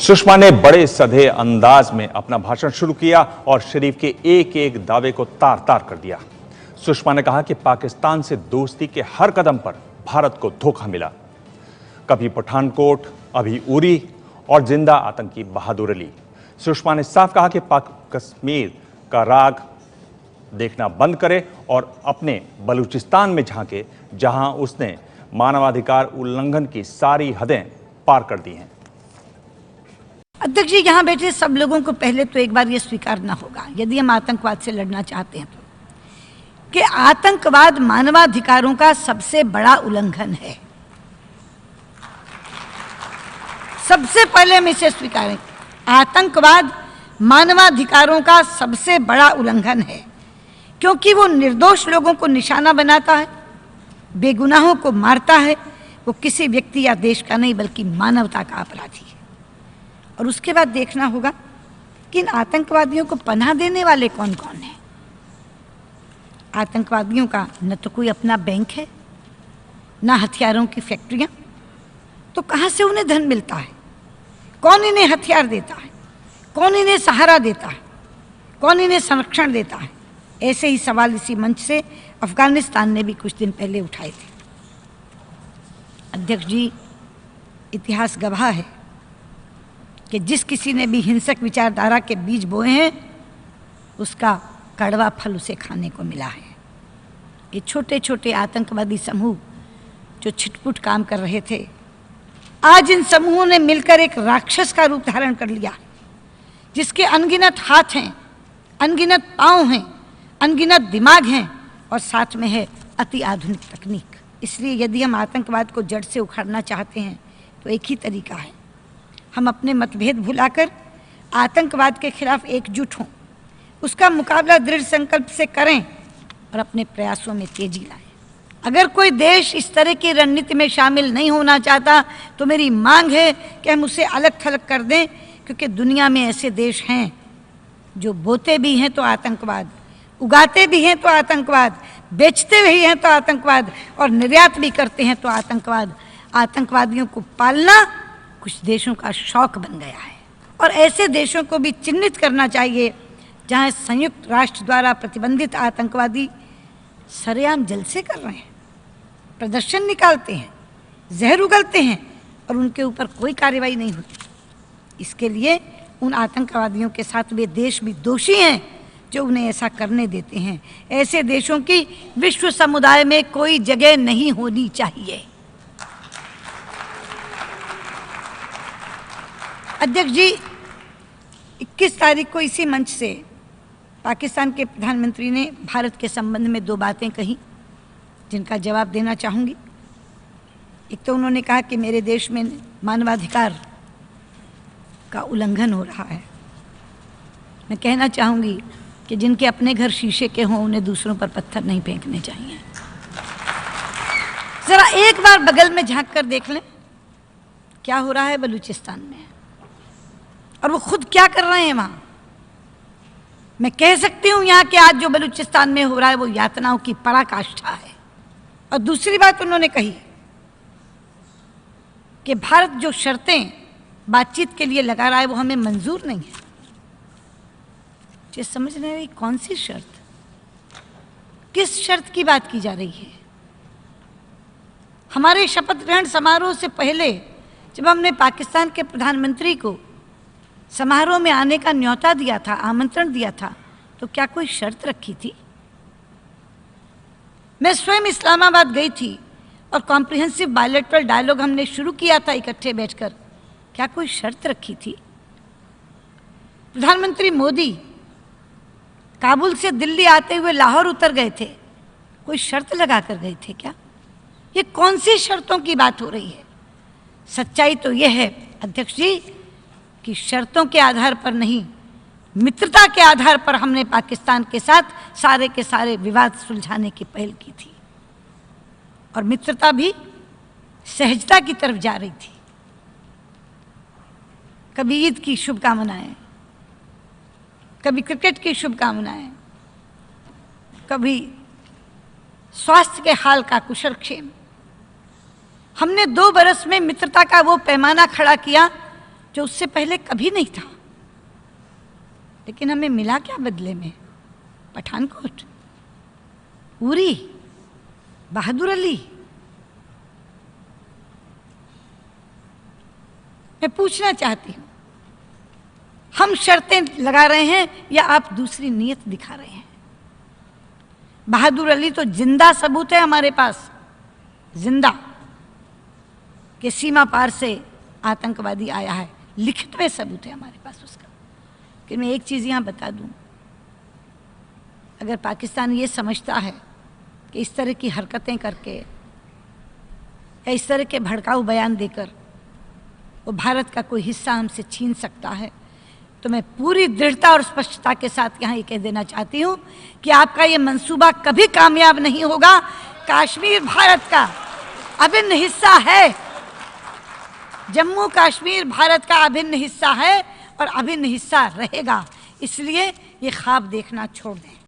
सुषमा ने बड़े सधे अंदाज में अपना भाषण शुरू किया और शरीफ के एक एक दावे को तार तार कर दिया। सुषमा ने कहा कि पाकिस्तान से दोस्ती के हर कदम पर भारत को धोखा मिला। कभी पठानकोट, अभी उरी और जिंदा आतंकी बहादुर अली। सुषमा ने साफ कहा कि पाक कश्मीर का राग देखना बंद करे और अपने बलूचिस्तान में झांके, जहां उसने मानवाधिकार उल्लंघन की सारी हदें पार कर दी हैं। अध्यक्ष जी, यहाँ बैठे सब लोगों को पहले तो एक बार ये स्वीकारना होगा, यदि हम आतंकवाद से लड़ना चाहते हैं, कि आतंकवाद मानवाधिकारों का सबसे बड़ा उल्लंघन है। सबसे पहले हम इसे स्वीकारें, आतंकवाद मानवाधिकारों का सबसे बड़ा उल्लंघन है, क्योंकि वो निर्दोष लोगों को निशाना बनाता है, बेगुनाहों को मारता है। वो किसी व्यक्ति या देश का नहीं बल्कि मानवता का अपराधी है। और उसके बाद देखना होगा कि इन आतंकवादियों को पनाह देने वाले कौन कौन हैं। आतंकवादियों का न तो कोई अपना बैंक है, ना हथियारों की फैक्ट्रियां, तो कहां से उन्हें धन मिलता है? कौन इन्हें हथियार देता है? कौन इन्हें सहारा देता है? कौन इन्हें संरक्षण देता है? ऐसे ही सवाल इसी मंच से अफगानिस्तान ने भी कुछ दिन पहले उठाए थे। अध्यक्ष जी, इतिहास गवाह है कि जिस किसी ने भी हिंसक विचारधारा के बीज बोए हैं, उसका कड़वा फल उसे खाने को मिला है। ये छोटे छोटे आतंकवादी समूह जो छिटपुट काम कर रहे थे, आज इन समूहों ने मिलकर एक राक्षस का रूप धारण कर लिया, जिसके अनगिनत हाथ हैं, अनगिनत पांव हैं, अनगिनत दिमाग हैं और साथ में है अति आधुनिक तकनीक। इसलिए यदि हम आतंकवाद को जड़ से उखाड़ना चाहते हैं तो एक ही तरीका है, हम अपने मतभेद भुलाकर आतंकवाद के खिलाफ एकजुट हों, उसका मुकाबला दृढ़ संकल्प से करें और अपने प्रयासों में तेजी लाएं। अगर कोई देश इस तरह की रणनीति में शामिल नहीं होना चाहता तो मेरी मांग है कि हम उसे अलग थलग कर दें, क्योंकि दुनिया में ऐसे देश हैं जो बोते भी हैं तो आतंकवाद, उगाते भी हैं तो आतंकवाद, बेचते भी हैं तो आतंकवाद और निर्यात भी करते हैं तो आतंकवाद। आतंकवादियों को पालना कुछ देशों का शौक बन गया है और ऐसे देशों को भी चिन्हित करना चाहिए जहां संयुक्त राष्ट्र द्वारा प्रतिबंधित आतंकवादी सरेआम जलसे कर रहे हैं, प्रदर्शन निकालते हैं, जहर उगलते हैं और उनके ऊपर कोई कार्रवाई नहीं होती। इसके लिए उन आतंकवादियों के साथ वे देश भी दोषी हैं जो उन्हें ऐसा करने देते हैं। ऐसे देशों की विश्व समुदाय में कोई जगह नहीं होनी चाहिए। अध्यक्ष जी, 21 तारीख को इसी मंच से पाकिस्तान के प्रधानमंत्री ने भारत के संबंध में 2 बातें कही, जिनका जवाब देना चाहूँगी। एक तो उन्होंने कहा कि मेरे देश में मानवाधिकार का उल्लंघन हो रहा है। मैं कहना चाहूँगी कि जिनके अपने घर शीशे के हों, उन्हें दूसरों पर पत्थर नहीं फेंकने चाहिए। जरा एक बार बगल में झांक कर देख लें क्या हो रहा है बलूचिस्तान में, और वो खुद क्या कर रहे हैं वहां। मैं कह सकती हूं यहां के आज जो बलूचिस्तान में हो रहा है वो यातनाओं की पराकाष्ठा है। और दूसरी बात उन्होंने कही कि भारत जो शर्तें बातचीत के लिए लगा रहा है वो हमें मंजूर नहीं है। ये समझ नहीं रही कौन सी शर्त, किस शर्त की बात की जा रही है। हमारे शपथ ग्रहण समारोह से पहले जब हमने पाकिस्तान के प्रधानमंत्री को समारोह में आने का न्योता दिया था, आमंत्रण दिया था, तो क्या कोई शर्त रखी थी? मैं स्वयं इस्लामाबाद गई थी और कॉम्प्रिहेंसिव बायलैटरल डायलॉग हमने शुरू किया था इकट्ठे बैठकर। क्या कोई शर्त रखी थी? प्रधानमंत्री मोदी काबुल से दिल्ली आते हुए लाहौर उतर गए थे, कोई शर्त लगा कर गए थे क्या? ये कौन सी शर्तों की बात हो रही है? सच्चाई तो यह है अध्यक्ष जी कि शर्तों के आधार पर नहीं, मित्रता के आधार पर हमने पाकिस्तान के साथ सारे के सारे विवाद सुलझाने की पहल की थी। और मित्रता भी सहजता की तरफ जा रही थी। कभी ईद की शुभकामनाएं, कभी क्रिकेट की शुभकामनाएं, कभी स्वास्थ्य के हाल का कुशलक्षेम। हमने 2 बरस में मित्रता का वो पैमाना खड़ा किया जो उससे पहले कभी नहीं था। लेकिन हमें मिला क्या बदले में? पठानकोट, उरी, बहादुर अली। मैं पूछना चाहती हूं, हम शर्तें लगा रहे हैं या आप दूसरी नीयत दिखा रहे हैं? बहादुर अली तो जिंदा सबूत है हमारे पास, जिंदा, कि सीमा पार से आतंकवादी आया है, लिखित में सबूत है हमारे पास उसका। कि मैं एक चीज़ यहाँ बता दूँ, अगर पाकिस्तान ये समझता है कि इस तरह की हरकतें करके या इस तरह के भड़काऊ बयान देकर वो भारत का कोई हिस्सा हमसे छीन सकता है, तो मैं पूरी दृढ़ता और स्पष्टता के साथ यहाँ ये कह देना चाहती हूँ कि आपका ये मंसूबा कभी कामयाब नहीं होगा। कश्मीर भारत का अभिन्न हिस्सा है, जम्मू कश्मीर भारत का अभिन्न हिस्सा है और अभिन्न हिस्सा रहेगा। इसलिए ये ख्वाब देखना छोड़ दें।